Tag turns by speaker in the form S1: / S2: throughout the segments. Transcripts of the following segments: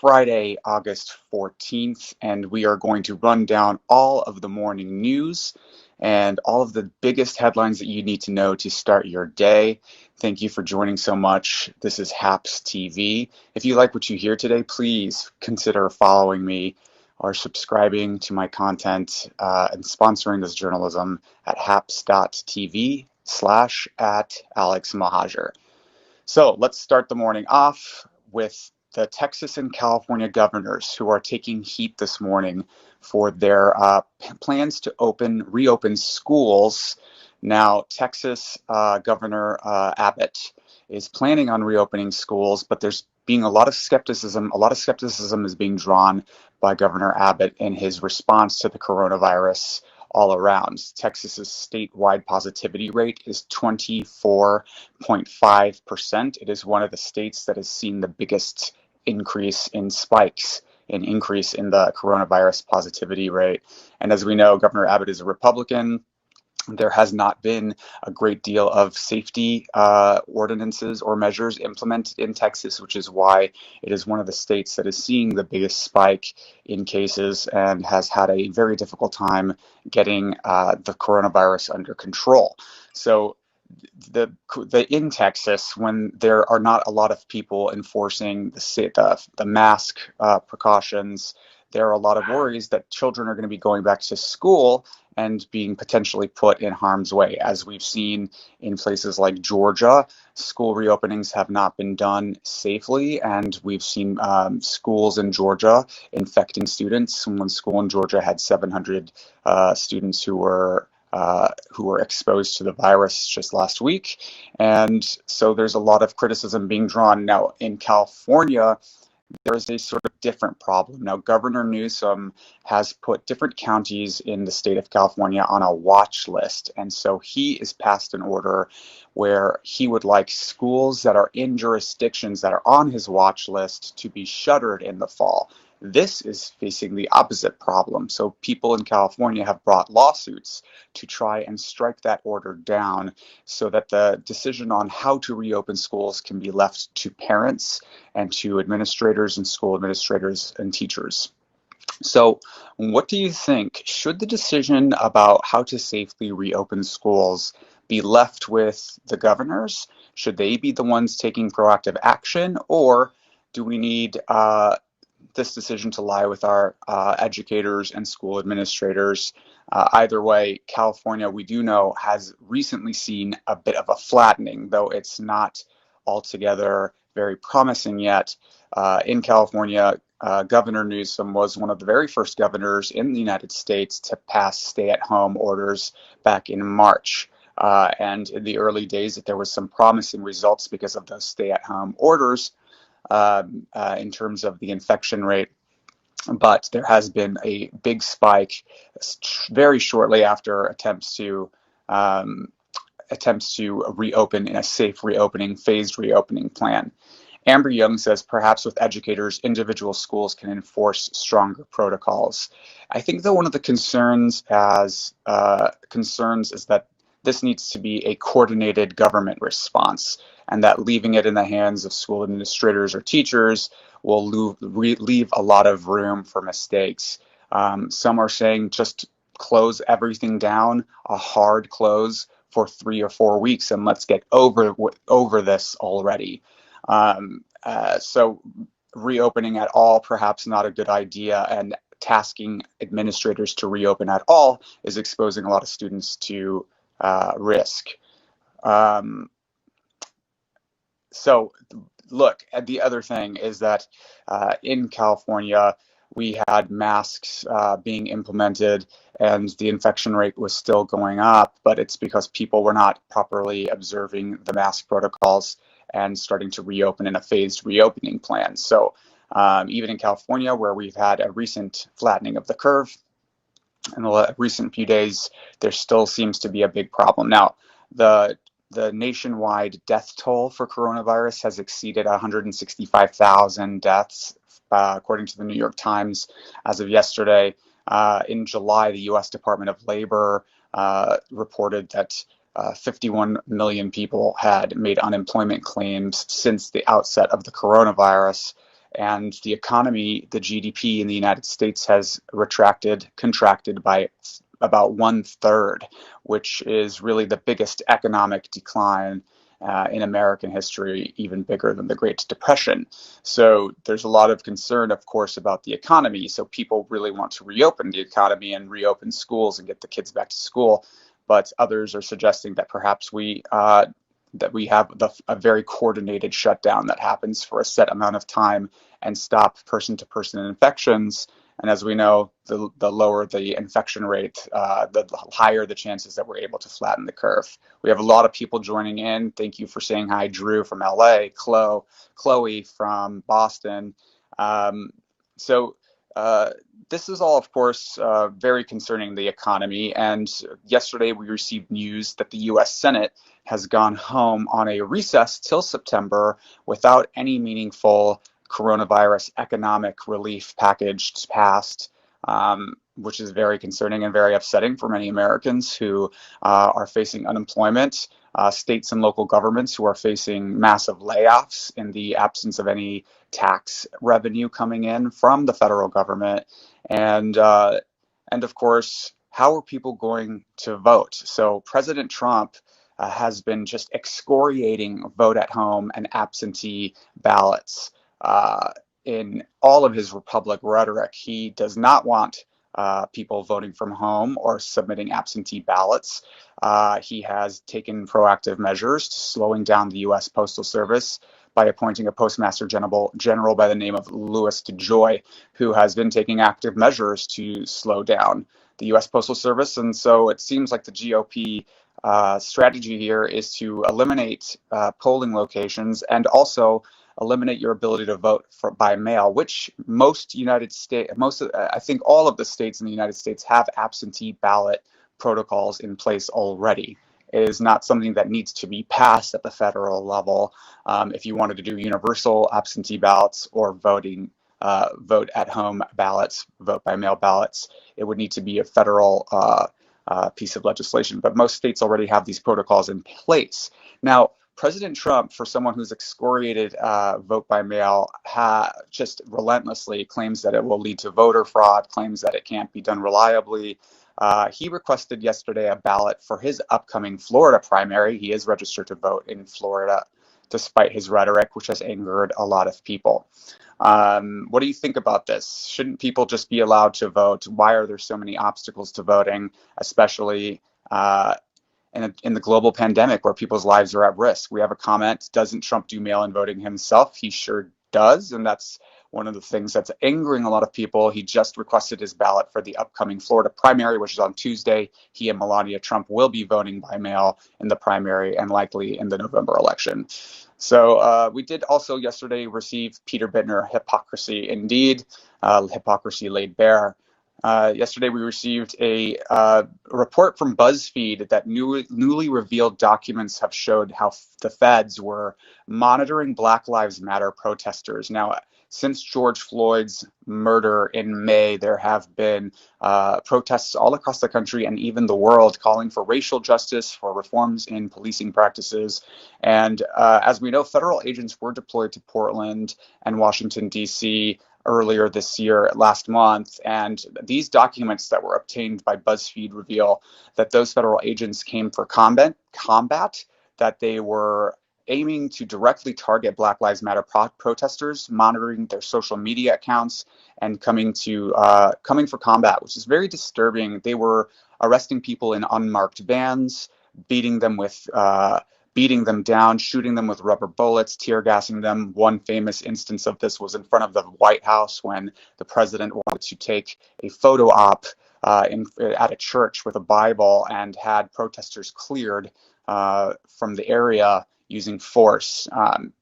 S1: Friday, August 14th, and we are going to run down all of the morning news and all of the biggest headlines that you need to know to start your day. Thank you for joining so much. This is HAPS TV. If you like what you hear today, please consider following me or subscribing to my content and sponsoring this journalism at haps.tv/@Alex Mahajer. So let's start the morning off with the Texas and California governors who are taking heat this morning for their plans to reopen schools. Now, Texas Governor Abbott is planning on reopening schools, but there's being a lot of skepticism. A lot of skepticism is being drawn by Governor Abbott in his response to the coronavirus all around. Texas's statewide positivity rate is 24.5%. It is one of the states that has seen the biggest increase in the coronavirus positivity rate. And as we know, Governor Abbott is a Republican. There has not been a great deal of safety ordinances or measures implemented in Texas, which is why it is one of the states that is seeing the biggest spike in cases and has had a very difficult time getting the coronavirus under control. So in Texas, when there are not a lot of people enforcing the mask precautions, there are a lot of worries that children are going to be going back to school and being potentially put in harm's way. As we've seen in places like Georgia, school reopenings have not been done safely, and we've seen schools in Georgia infecting students. One school in Georgia had 700 students who were exposed to the virus just last week. And so there's a lot of criticism being drawn. Now, in California, there is a sort of different problem. Now, Governor Newsom has put different counties in the state of California on a watch list. And so he has passed an order where he would like schools that are in jurisdictions that are on his watch list to be shuttered in the fall. This is facing the opposite problem. So people in California have brought lawsuits to try and strike that order down so that the decision on how to reopen schools can be left to parents and to administrators and school administrators and teachers. So what do you think? Should the decision about how to safely reopen schools be left with the governors? Should they be the ones taking proactive action, or do we need this decision to lie with our educators and school administrators? Either way, California, we do know, has recently seen a bit of a flattening, though it's not altogether very promising yet. In California, Governor Newsom was one of the very first governors in the United States to pass stay-at-home orders back in March. And in the early days, that there was some promising results because of those stay-at-home orders in terms of the infection rate. But there has been a big spike very shortly after attempts to reopen in a safe reopening, phased reopening plan. Amber Young says perhaps with educators, individual schools can enforce stronger protocols. I think that one of the concerns is that this needs to be a coordinated government response, and that leaving it in the hands of school administrators or teachers will leave a lot of room for mistakes. Some are saying just close everything down, a hard close for 3 or 4 weeks, and let's get over this already. So reopening at all, perhaps not a good idea, and tasking administrators to reopen at all is exposing a lot of students to risk. So look, the other thing is that in California, we had masks being implemented and the infection rate was still going up, but it's because people were not properly observing the mask protocols and starting to reopen in a phased reopening plan. So even in California, where we've had a recent flattening of the curve in the recent few days, there still seems to be a big problem. Now, the nationwide death toll for coronavirus has exceeded 165,000 deaths, according to the New York Times, as of yesterday. In July, the U.S. Department of Labor reported that 51 million people had made unemployment claims since the outset of the coronavirus. and the economy, the GDP in the United States has contracted by about 1/3, which is really the biggest economic decline in American history, even bigger than the Great Depression. So there's a lot of concern, of course, about the economy. So people really want to reopen the economy and reopen schools and get the kids back to school. But others are suggesting that perhaps we have a very coordinated shutdown that happens for a set amount of time and stop person-to-person infections. And as we know, the lower the infection rate, the higher the chances that we're able to flatten the curve. We have a lot of people joining in. Thank you for saying hi, Drew from LA, Chloe from Boston. Um, so this is all, of course, very concerning the economy. And yesterday we received news that the U.S. Senate has gone home on a recess till September without any meaningful coronavirus economic relief package passed, which is very concerning and very upsetting for many Americans who are facing unemployment, states and local governments who are facing massive layoffs in the absence of any tax revenue coming in from the federal government, and of course, how are people going to vote? So President Trump has been just excoriating vote at home and absentee ballots. Uh, in all of his Republic rhetoric, he does not want people voting from home or submitting absentee ballots. He has taken proactive measures to slowing down the U.S. Postal Service by appointing a Postmaster General by the name of Louis DeJoy, who has been taking active measures to slow down the U.S. Postal Service. And so it seems like the GOP strategy here is to eliminate polling locations and also eliminate your ability to vote by mail, which I think all of the states in the United States have absentee ballot protocols in place already. It is not something that needs to be passed at the federal level. If you wanted to do universal absentee ballots or vote at home ballots, vote by mail ballots, it would need to be a federal piece of legislation. But most states already have these protocols in place. Now, President Trump, for someone who's excoriated vote by mail, just relentlessly claims that it will lead to voter fraud, claims that it can't be done reliably. He requested yesterday a ballot for his upcoming Florida primary. He is registered to vote in Florida, despite his rhetoric, which has angered a lot of people. What do you think about this? Shouldn't people just be allowed to vote? Why are there so many obstacles to voting, especially in the global pandemic where people's lives are at risk? We have a comment: doesn't Trump do mail-in voting himself? He sure does, and that's one of the things that's angering a lot of people. He just requested his ballot for the upcoming Florida primary, which is on Tuesday. He and Melania Trump will be voting by mail in the primary and likely in the November election. So we did also yesterday receive Peter Bittner, Hypocrisy Indeed, Hypocrisy Laid Bare. Yesterday, we received a report from BuzzFeed that newly revealed documents have showed how the feds were monitoring Black Lives Matter protesters. Now, since George Floyd's murder in May, there have been protests all across the country and even the world calling for racial justice, for reforms in policing practices. And as we know, federal agents were deployed to Portland and Washington, D.C. earlier this year, last month, and these documents that were obtained by BuzzFeed reveal that those federal agents came for combat, that they were aiming to directly target Black Lives Matter protesters, monitoring their social media accounts, and coming for combat, which is very disturbing. They were arresting people in unmarked vans, beating them down, shooting them with rubber bullets, tear gassing them. One famous instance of this was in front of the White House when the president wanted to take a photo op at a church with a Bible and had protesters cleared from the area using force.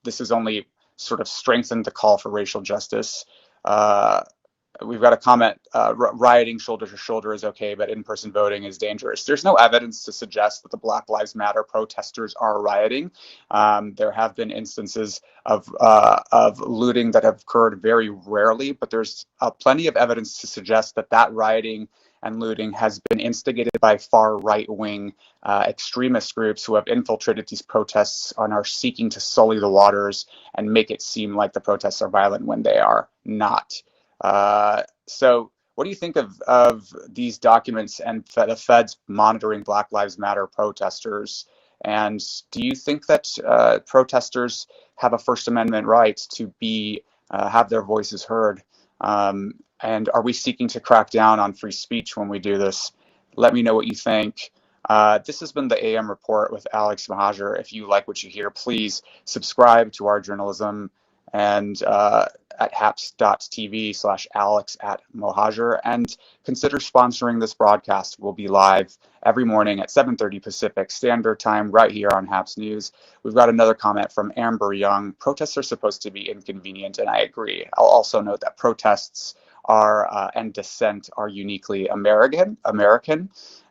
S1: This has only sort of strengthened the call for racial justice. We've got a comment: rioting shoulder to shoulder is okay, but in-person voting is dangerous. There's no evidence to suggest that the Black Lives Matter protesters are rioting. There have been instances of looting that have occurred very rarely, but there's plenty of evidence to suggest that rioting and looting has been instigated by far right-wing extremist groups who have infiltrated these protests and are seeking to sully the waters and make it seem like the protests are violent when they are not. So what do you think of these documents and the feds monitoring Black Lives Matter protesters? And do you think that protesters have a First Amendment right to have their voices heard? And are we seeking to crack down on free speech when we do this? Let me know what you think. This has been the AM Report with Alex Mahajer. If you like what you hear, please subscribe to our journalism and at haps.tv/Alex@Mohajer, and consider sponsoring this broadcast. We'll be live every morning at 7:30 Pacific Standard Time right here on Haps News. We've got another comment from Amber Young. Protests are supposed to be inconvenient, and I agree. I'll also note that protests and dissent are uniquely American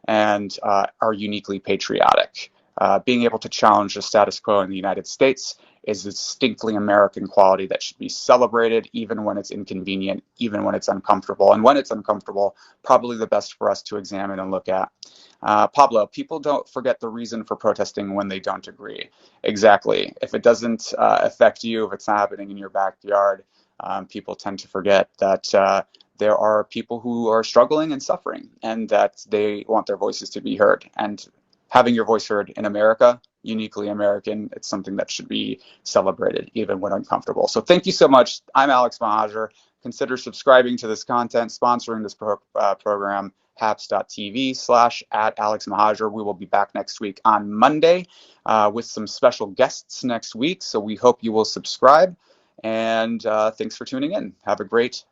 S1: and are uniquely patriotic. Being able to challenge the status quo in the United States is a distinctly American quality that should be celebrated, even when it's inconvenient, even when it's uncomfortable. And when it's uncomfortable, probably the best for us to examine and look at. Pablo, people don't forget the reason for protesting when they don't agree. Exactly. If it doesn't affect you, if it's not happening in your backyard, people tend to forget that there are people who are struggling and suffering, and that they want their voices to be heard. And having your voice heard in America, uniquely American, it's something that should be celebrated, even when uncomfortable. So thank you so much. I'm Alex Mahajer. Consider subscribing to this content, sponsoring this program, haps.tv/@AlexMahajer. We will be back next week on Monday with some special guests next week. So we hope you will subscribe. And thanks for tuning in. Have a great